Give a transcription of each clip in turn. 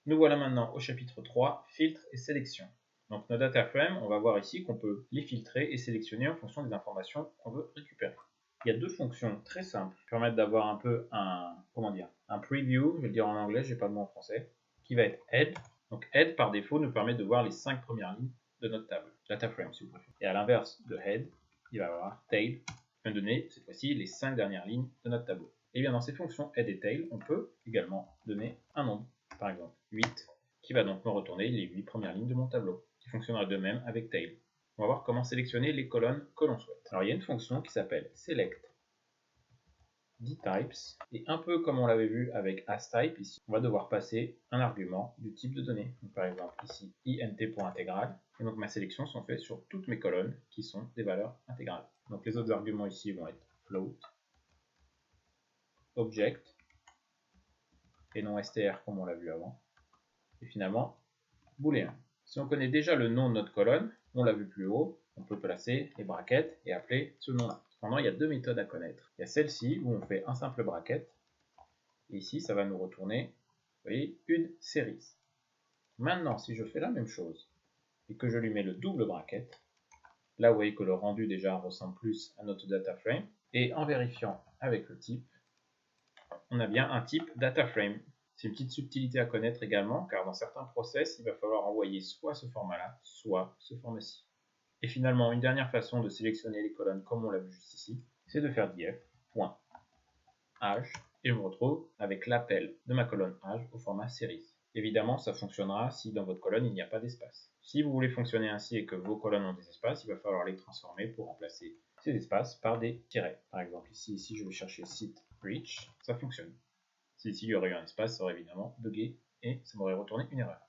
Nous voilà maintenant au chapitre 3, filtre et sélection. Donc nos data frames, on va voir ici qu'on peut les filtrer et sélectionner en fonction des informations qu'on veut récupérer. Il y a deux fonctions très simples qui permettent d'avoir un peu un preview, je vais le dire en anglais, je n'ai pas le mot en français, qui va être head. Donc head par défaut nous permet de voir les 5 premières lignes de notre table, data frame si vous préférez. Et à l'inverse de head, il va y avoir tail, qui va donner cette fois-ci les 5 dernières lignes de notre tableau. Et bien dans ces fonctions head et tail, on peut également donner un nombre, par exemple 8, qui va donc me retourner les 8 premières lignes de mon tableau, qui fonctionnera de même avec tail. On va voir comment sélectionner les colonnes que l'on souhaite. Alors il y a une fonction qui s'appelle select dtypes, et un peu comme on l'avait vu avec asType, ici on va devoir passer un argument du type de données. Donc, par exemple ici int.intégrale, et donc ma sélection sont faites sur toutes mes colonnes qui sont des valeurs intégrales. Donc les autres arguments ici vont être float, object, et non str comme on l'a vu avant, et finalement booléen. Si on connaît déjà le nom de notre colonne, on l'a vu plus haut, on peut placer les brackets et appeler ce nom-là. Cependant, il y a deux méthodes à connaître. Il y a celle-ci où on fait un simple bracket, et ici ça va nous retourner, vous voyez, une série. Maintenant, si je fais la même chose et que je lui mets le double bracket, là vous voyez que le rendu déjà ressemble plus à notre data frame, et en vérifiant avec le type, on a bien un type data frame. C'est une petite subtilité à connaître également, car dans certains process, il va falloir envoyer soit ce format-là, soit ce format-ci. Et finalement, une dernière façon de sélectionner les colonnes, comme on l'a vu juste ici, c'est de faire df.age, et je me retrouve avec l'appel de ma colonne age au format series. Évidemment, ça fonctionnera si dans votre colonne, il n'y a pas d'espace. Si vous voulez fonctionner ainsi et que vos colonnes ont des espaces, il va falloir les transformer pour remplacer ces espaces par des tirets. Par exemple, ici je vais chercher site reach, ça fonctionne. Si ici il y aurait eu un espace, ça aurait évidemment bugué et ça m'aurait retourné une erreur.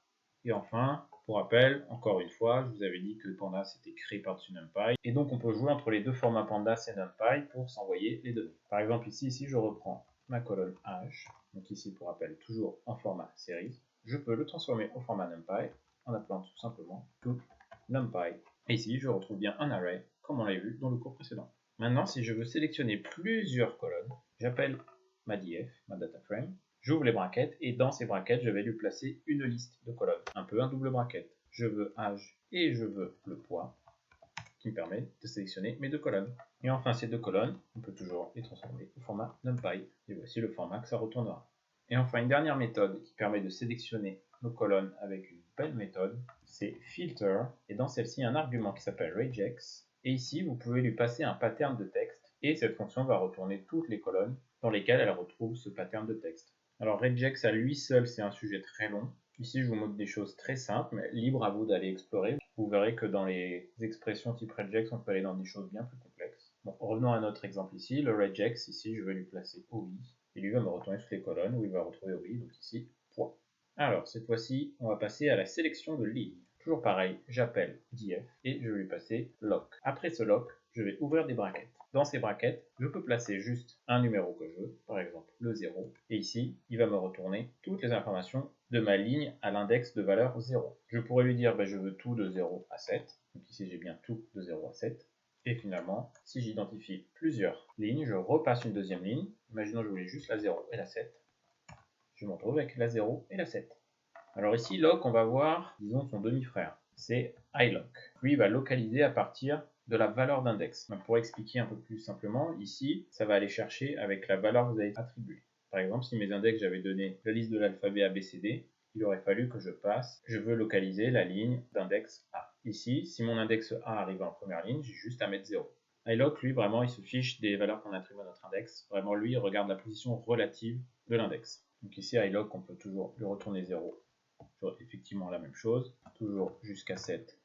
Et enfin, pour rappel, encore une fois, je vous avais dit que Pandas était créé par-dessus NumPy, et donc on peut jouer entre les deux formats Pandas et NumPy pour s'envoyer les données. Par exemple ici je reprends ma colonne H, donc ici pour rappel toujours en format series, je peux le transformer au format NumPy en appelant tout simplement to NumPy. Et ici je retrouve bien un array, comme on l'a vu dans le cours précédent. Maintenant, si je veux sélectionner plusieurs colonnes, j'appelle ma df, ma data frame, j'ouvre les brackets et dans ces brackets, je vais lui placer une liste de colonnes, un peu un double bracket. Je veux âge et je veux le poids, qui me permet de sélectionner mes deux colonnes. Et enfin, ces deux colonnes, on peut toujours les transformer au format NumPy, et voici le format que ça retournera. Et enfin, une dernière méthode qui permet de sélectionner nos colonnes avec une belle méthode, c'est filter, et dans celle-ci, un argument qui s'appelle regex, et ici, vous pouvez lui passer un pattern de texte, et cette fonction va retourner toutes les colonnes dans lesquelles elle retrouve ce pattern de texte. Alors regex à lui seul, c'est un sujet très long. Ici, je vous montre des choses très simples, mais libre à vous d'aller explorer. Vous verrez que dans les expressions type regex, on peut aller dans des choses bien plus complexes. Bon, revenons à notre exemple ici. Le regex, ici, je vais lui placer OI, et lui va me retourner toutes les colonnes où il va retrouver OI, donc ici, poids. Alors, cette fois-ci, on va passer à la sélection de lignes. Toujours pareil, j'appelle df, et je vais lui passer lock. Après ce lock, je vais ouvrir des brackets. Dans ces brackets, je peux placer juste un numéro que je veux, par exemple le 0, et ici, il va me retourner toutes les informations de ma ligne à l'index de valeur 0. Je pourrais lui dire, je veux tout de 0 à 7, donc ici j'ai bien tout de 0 à 7, et finalement, si j'identifie plusieurs lignes, je repasse une deuxième ligne, imaginons que je voulais juste la 0 et la 7, je me retrouve avec la 0 et la 7. Alors ici, lock, on va voir, disons, son demi-frère, c'est iLock. Lui, il va localiser à partir de la valeur d'index. Pour expliquer un peu plus simplement, ici, ça va aller chercher avec la valeur que vous avez attribuée. Par exemple, si mes index, j'avais donné la liste de l'alphabet ABCD, il aurait fallu que je passe, je veux localiser la ligne d'index A. Ici, si mon index A arrive en première ligne, j'ai juste à mettre 0. iLock, lui, vraiment, il se fiche des valeurs qu'on attribue à notre index. Vraiment, lui, il regarde la position relative de l'index. Donc ici, iLock, on peut toujours lui retourner 0. Effectivement la même chose, toujours jusqu'à 7.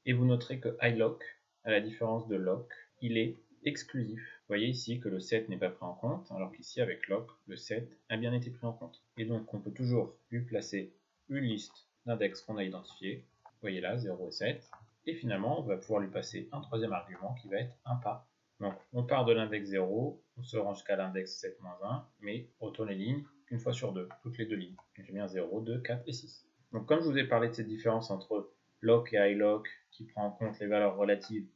Et vous noterez que iLock, à la différence de lock, il est exclusif. Vous voyez ici que le 7 n'est pas pris en compte, alors qu'ici avec lock, le 7 a bien été pris en compte. Et donc on peut toujours lui placer une liste d'index qu'on a identifié. Vous voyez là, 0 et 7. Et finalement, on va pouvoir lui passer un troisième argument qui va être un pas. Donc on part de l'index 0, on se rend jusqu'à l'index 7-1, mais on retourne les lignes une fois sur deux, toutes les deux lignes. J'ai mis un 0, 2, 4 et 6. Donc comme je vous ai parlé de cette différence entre lock et iLock qui prend en compte les valeurs relatives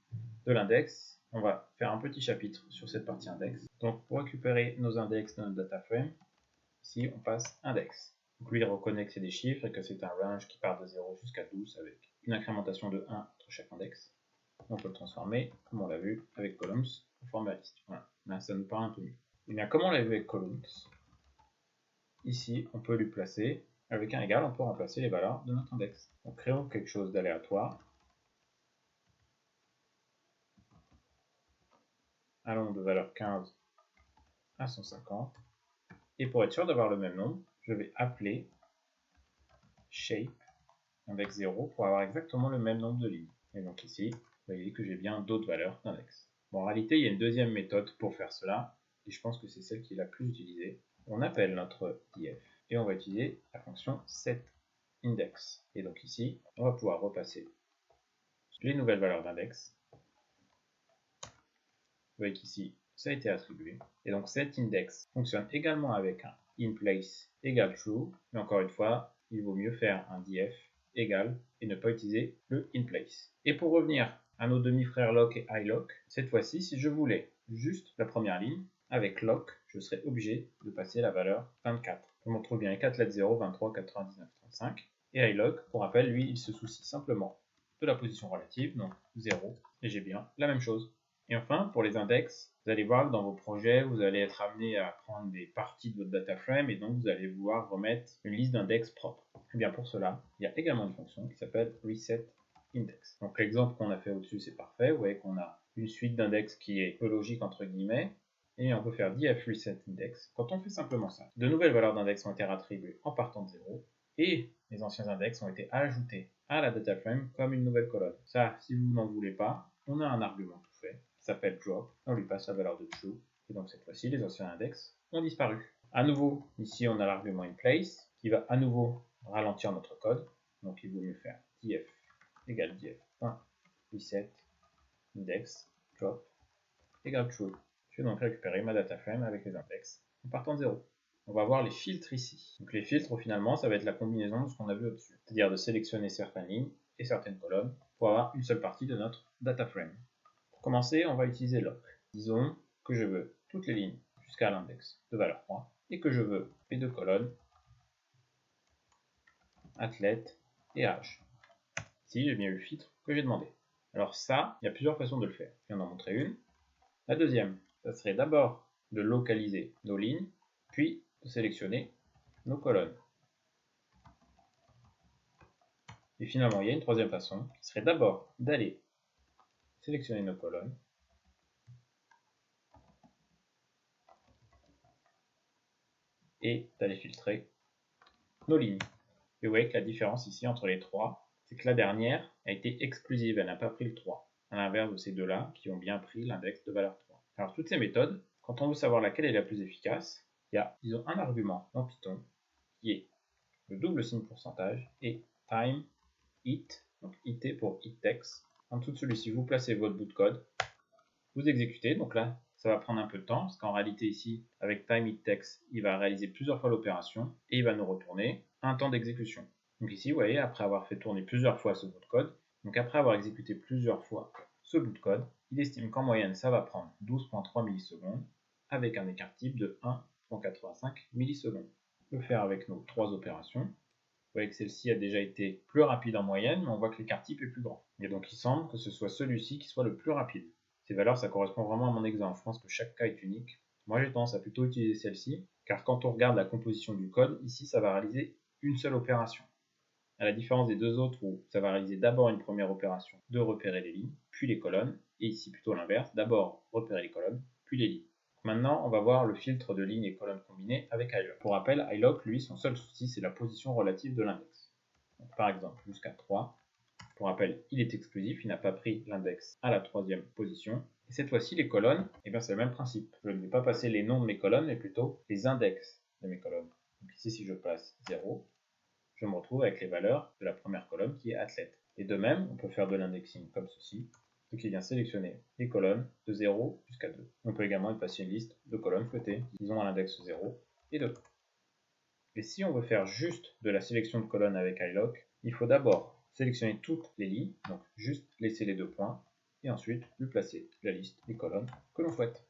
de l'index, on va faire un petit chapitre sur cette partie index. Donc pour récupérer nos index dans notre data frame, ici on passe index. Donc lui, il reconnaît que c'est des chiffres et que c'est un range qui part de 0 jusqu'à 12 avec une incrémentation de 1 entre chaque index. On peut le transformer, comme on l'a vu, avec columns au format liste. Voilà, là ça nous paraît un peu mieux. Et bien, comme on l'a vu avec columns, ici, on peut lui placer, avec un égal, on peut remplacer les valeurs de notre index. Donc créons quelque chose d'aléatoire. Allons de valeur 15 à 150. Et pour être sûr d'avoir le même nombre, je vais appeler shape index 0 pour avoir exactement le même nombre de lignes. Et donc ici, vous voyez que j'ai bien d'autres valeurs d'index. Bon, en réalité, il y a une deuxième méthode pour faire cela, et je pense que c'est celle qui est la plus utilisée. On appelle notre diff, et on va utiliser la fonction setIndex. Et donc ici, on va pouvoir repasser les nouvelles valeurs d'index. Vous voyez qu'ici, ça a été attribué. Et donc setIndex fonctionne également avec un inPlace égale true, mais encore une fois, il vaut mieux faire un diff égal et ne pas utiliser le inPlace. Et pour revenir à nos demi-frères lock et iLock, cette fois-ci, si je voulais juste la première ligne, avec lock, je serais obligé de passer la valeur 24. Je m'en trouve bien les 4 lettres 0, 23, 99, 35. Et iLock, pour rappel, lui, il se soucie simplement de la position relative, donc 0, et j'ai bien la même chose. Et enfin, pour les index, vous allez voir que dans vos projets, vous allez être amené à prendre des parties de votre data frame et donc vous allez vouloir remettre une liste d'index propre. Et bien pour cela, il y a également une fonction qui s'appelle resetIndex. Donc l'exemple qu'on a fait au-dessus, c'est parfait. Vous voyez qu'on a une suite d'index qui est peu logique entre guillemets et on peut faire diff resetIndex. Quand on fait simplement ça, de nouvelles valeurs d'index ont été attribuées en partant de 0 et les anciens index ont été ajoutés à la data frame comme une nouvelle colonne. Ça, si vous n'en voulez pas, on a un argument tout fait qui s'appelle drop, on lui passe la valeur de true, et donc cette fois-ci, les anciens index ont disparu. À nouveau, ici, on a l'argument inPlace qui va à nouveau ralentir notre code, donc il vaut mieux faire diff égale diff.reset index drop égale true. Je vais donc récupérer ma data frame avec les index en partant de 0. On va voir les filtres ici. Donc les filtres, finalement, ça va être la combinaison de ce qu'on a vu au-dessus, c'est-à-dire de sélectionner certaines lignes et certaines colonnes pour avoir une seule partie de notre data frame. Pour commencer, on va utiliser lock. Disons que je veux toutes les lignes jusqu'à l'index de valeur 3 et que je veux les deux colonnes athlète et âge. Ici, j'ai bien eu le filtre que j'ai demandé. Alors ça, il y a plusieurs façons de le faire. Je viens d'en montrer une. La deuxième, ça serait d'abord de localiser nos lignes, puis de sélectionner nos colonnes. Et finalement, il y a une troisième façon qui serait d'abord d'aller sélectionner nos colonnes, et d'aller filtrer nos lignes. Et vous voyez que la différence ici entre les trois, c'est que la dernière a été exclusive, elle n'a pas pris le 3, à l'inverse de ces deux-là qui ont bien pris l'index de valeur 3. Alors toutes ces méthodes, quand on veut savoir laquelle est la plus efficace, il y a, disons, un argument dans Python qui est le double signe pourcentage et time it, donc it pour itText. En dessous de celui-ci, vous placez votre bout de code, vous exécutez, donc là, ça va prendre un peu de temps, parce qu'en réalité ici, avec time itText, il va réaliser plusieurs fois l'opération, et il va nous retourner un temps d'exécution. Donc ici, vous voyez, après avoir fait tourner plusieurs fois ce bout de code, donc après avoir exécuté plusieurs fois ce bout de code, il estime qu'en moyenne, ça va prendre 12,3 millisecondes, avec un écart type de 1,85 millisecondes. On peut le faire avec nos trois opérations. Vous voyez que celle-ci a déjà été plus rapide en moyenne, mais on voit que l'écart type est plus grand. Et donc il semble que ce soit celui-ci qui soit le plus rapide. Ces valeurs, ça correspond vraiment à mon exemple. Je pense que chaque cas est unique. Moi, j'ai tendance à plutôt utiliser celle-ci, car quand on regarde la composition du code, ici, ça va réaliser une seule opération. À la différence des deux autres où ça va réaliser d'abord une première opération de repérer les lignes, puis les colonnes, et ici plutôt l'inverse, d'abord repérer les colonnes, puis les lignes. Maintenant, on va voir le filtre de lignes et colonnes combinées avec iLock. Pour rappel, iLock, lui, son seul souci, c'est la position relative de l'index. Par exemple, jusqu'à 3. Pour rappel, il est exclusif, il n'a pas pris l'index à la troisième position. Et cette fois-ci, les colonnes, eh bien, c'est le même principe. Je ne vais pas passer les noms de mes colonnes, mais plutôt les index de mes colonnes. Donc ici, si je place 0, je me retrouve avec les valeurs de la première colonne qui est athlète. Et de même, on peut faire de l'indexing comme ceci, ce qui vient sélectionner les colonnes de 0 jusqu'à 2. On peut également y passer une liste de colonnes flottées, disons à l'index 0 et 2. Et si on veut faire juste de la sélection de colonnes avec iLock, il faut d'abord sélectionner toutes les lignes, donc juste laisser les deux points, et ensuite lui placer la liste des colonnes que l'on souhaite.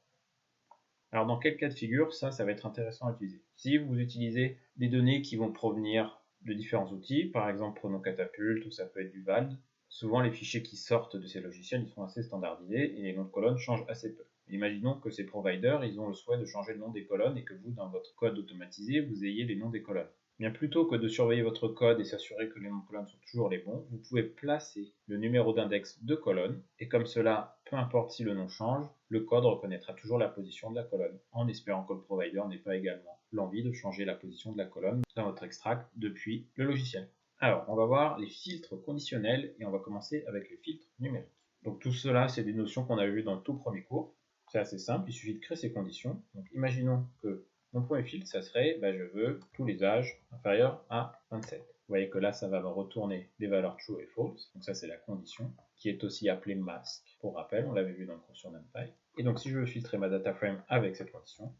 Alors dans quel cas de figure, ça va être intéressant à utiliser. Si vous utilisez des données qui vont provenir de différents outils, par exemple prenons Catapult ou ça peut être du VALD, souvent les fichiers qui sortent de ces logiciels ils sont assez standardisés et les noms de colonnes changent assez peu. Imaginons que ces providers ils ont le souhait de changer le nom des colonnes et que vous, dans votre code automatisé, vous ayez les noms des colonnes. Bien plutôt que de surveiller votre code et s'assurer que les noms de colonnes sont toujours les bons, vous pouvez placer le numéro d'index de colonne et comme cela, peu importe si le nom change, le code reconnaîtra toujours la position de la colonne, en espérant que le provider n'ait pas également l'envie de changer la position de la colonne dans votre extract depuis le logiciel. Alors, on va voir les filtres conditionnels et on va commencer avec les filtres numériques. Donc tout cela, c'est des notions qu'on a vues dans le tout premier cours. C'est assez simple, il suffit de créer ces conditions. Donc imaginons que mon premier filtre, ça serait, je veux tous les âges inférieurs à 27. Vous voyez que là, ça va me retourner des valeurs true et false. Donc ça, c'est la condition, qui est aussi appelée mask. Pour rappel, on l'avait vu dans le cours sur NumPy. Et donc si je veux filtrer ma data frame avec cette condition,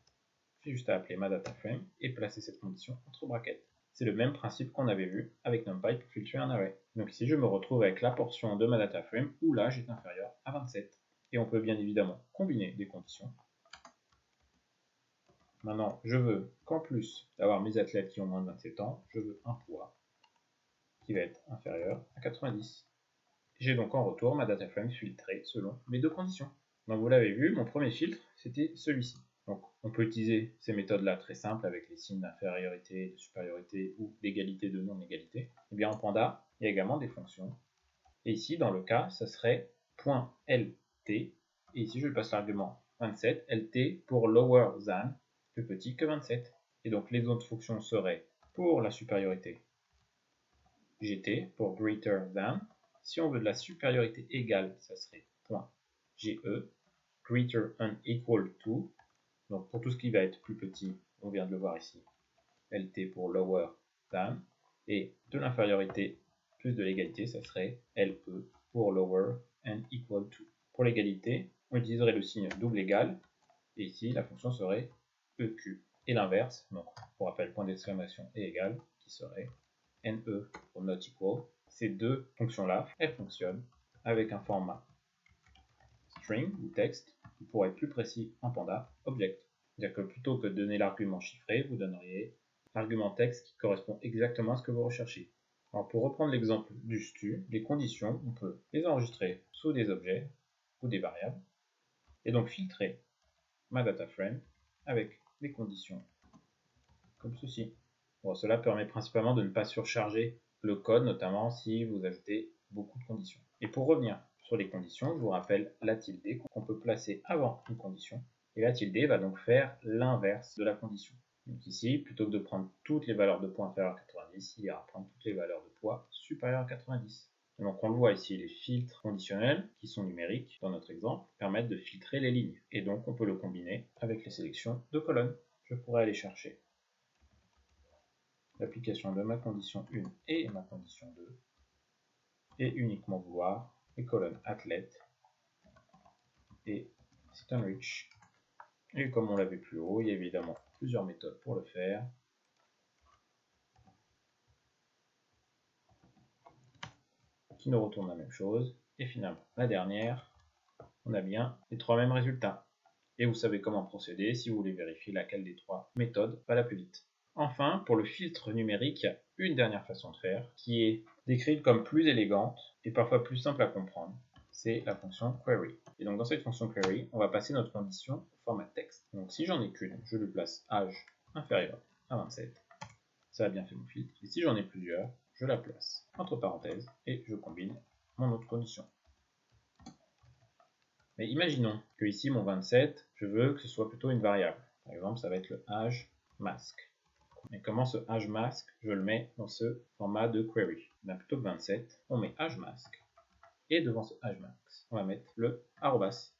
j'ai juste à appeler ma data frame et placer cette condition entre brackets. C'est le même principe qu'on avait vu avec NumPy pour filtrer un array. Donc ici, je me retrouve avec la portion de ma data frame où l'âge est inférieur à 27. Et on peut bien évidemment combiner des conditions. Maintenant, je veux qu'en plus d'avoir mes athlètes qui ont moins de 27 ans, je veux un poids qui va être inférieur à 90. J'ai donc en retour ma data frame filtrée selon mes deux conditions. Donc vous l'avez vu, mon premier filtre, c'était celui-ci. Donc on peut utiliser ces méthodes-là très simples avec les signes d'infériorité, de supériorité ou d'égalité, de non-égalité. Et bien en Panda, il y a également des fonctions. Et ici, dans le cas, ça serait .lt. Et ici, je passe l'argument 27, lt pour lower than, plus petit que 27. Et donc les autres fonctions seraient pour la supériorité gt, pour greater than. Si on veut de la supériorité égale, ça serait .ge, greater and equal to. Donc pour tout ce qui va être plus petit, on vient de le voir ici, lt pour lower than. Et de l'infériorité plus de l'égalité, ça serait le pour lower and equal to. Pour l'égalité, on utiliserait le signe double égal, et ici la fonction serait eq. Et l'inverse, donc pour rappel, point d'exclamation et égal, qui serait ne pour not equal. Ces deux fonctions-là, elles fonctionnent avec un format string ou texte, ou pour être plus précis en Panda, object. C'est-à-dire que plutôt que de donner l'argument chiffré, vous donneriez l'argument texte qui correspond exactement à ce que vous recherchez. Alors pour reprendre l'exemple du stu, les conditions, on peut les enregistrer sous des objets ou des variables, et donc filtrer ma data frame avec les conditions comme ceci. Bon, cela permet principalement de ne pas surcharger le code, notamment si vous ajoutez beaucoup de conditions. Et pour revenir sur les conditions, je vous rappelle la tilde qu'on peut placer avant une condition. Et la tilde va donc faire l'inverse de la condition. Donc ici, plutôt que de prendre toutes les valeurs de poids inférieures à 90, il ira prendre toutes les valeurs de poids supérieures à 90. Et donc on le voit ici, les filtres conditionnels, qui sont numériques dans notre exemple, permettent de filtrer les lignes. Et donc on peut le combiner avec les sélections de colonnes. Je pourrais aller chercher l'application de ma condition 1 et ma condition 2 et uniquement vouloir les colonnes athlète et sit enrich. Et comme on l'a vu plus haut, il y a évidemment plusieurs méthodes pour le faire. Qui nous retournent la même chose. Et finalement, la dernière, on a bien les trois mêmes résultats. Et vous savez comment procéder si vous voulez vérifier laquelle des trois méthodes va la plus vite. Enfin, pour le filtre numérique, il y a une dernière façon de faire qui est décrite comme plus élégante et parfois plus simple à comprendre. C'est la fonction query. Et donc dans cette fonction query, on va passer notre condition au format texte. Donc si j'en ai qu'une, je lui place âge inférieur à 27. Ça a bien fait mon filtre. Et si j'en ai plusieurs, je la place entre parenthèses et je combine mon autre condition. Mais imaginons que ici mon 27, je veux que ce soit plutôt une variable. Par exemple, ça va être le âge mask. Et comment ce âge mask, je le mets dans ce format de query. Bien, plutôt que 27, on met âge mask. Et devant ce âge mask, on va mettre le arrobas.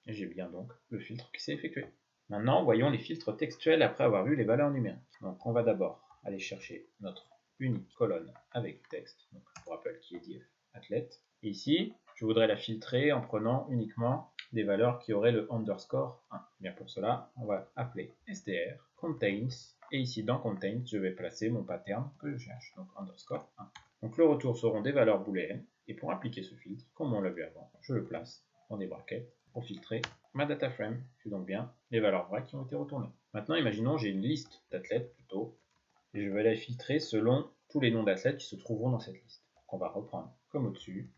Et j'ai bien donc le filtre qui s'est effectué. Maintenant, voyons les filtres textuels après avoir vu les valeurs numériques. Donc on va d'abord aller chercher notre unique colonne avec du texte. Donc je vous rappelle qui est div athlète. Et ici, je voudrais la filtrer en prenant uniquement des valeurs qui auraient le underscore 1. Bien pour cela, on va appeler str contains. Et ici dans contains, je vais placer mon pattern que je cherche. Donc underscore 1. Donc le retour seront des valeurs booléennes. Et pour appliquer ce filtre, comme on l'a vu avant, je le place dans des brackets pour filtrer ma data frame. J'ai donc bien les valeurs vraies qui ont été retournées. Maintenant, imaginons j'ai une liste d'athlètes plutôt, et je vais la filtrer selon tous les noms d'athlètes qui se trouveront dans cette liste. Donc on va reprendre comme au-dessus.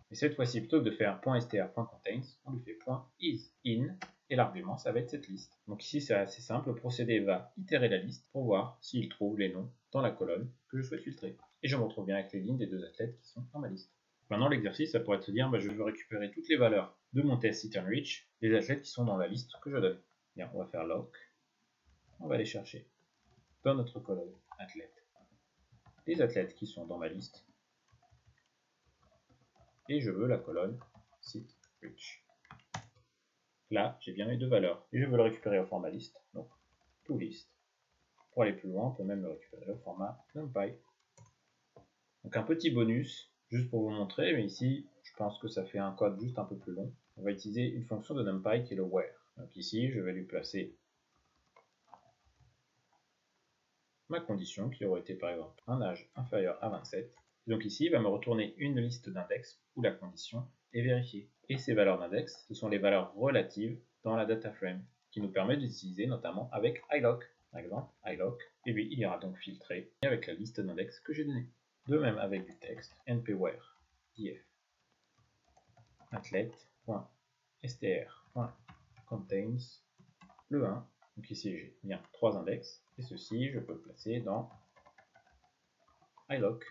Et cette fois-ci, plutôt que de faire .str.contains, on lui fait .isin, et l'argument, ça va être cette liste. Donc ici, c'est assez simple, le procédé va itérer la liste pour voir s'il trouve les noms dans la colonne que je souhaite filtrer. Et je me retrouve bien avec les lignes des 2 athlètes qui sont dans ma liste. Maintenant, l'exercice, ça pourrait se dire, je veux récupérer toutes les valeurs de mon test sit and reach des athlètes qui sont dans la liste que je donne. Bien, on va faire lock, on va aller chercher dans notre colonne athlètes les athlètes qui sont dans ma liste, et je veux la colonne sit reach. Là, j'ai bien mes 2 valeurs, et je veux le récupérer au format liste, donc toList. Pour aller plus loin, on peut même le récupérer au format NumPy. Donc un petit bonus, juste pour vous montrer, mais ici, je pense que ça fait un code juste un peu plus long. On va utiliser une fonction de NumPy qui est le where. Donc ici, je vais lui placer ma condition, qui aurait été par exemple un âge inférieur à 27. Et donc ici, il va me retourner une liste d'index où la condition est vérifiée. Et ces valeurs d'index, ce sont les valeurs relatives dans la data frame, qui nous permettent d'utiliser notamment avec iLock. Par exemple, iLock, et lui, il ira donc filtrer avec la liste d'index que j'ai donnée. De même avec du texte, npwhere diff athlete.str.contains le 1. Donc ici j'ai bien 3 index, et ceci je peux le placer dans iLock.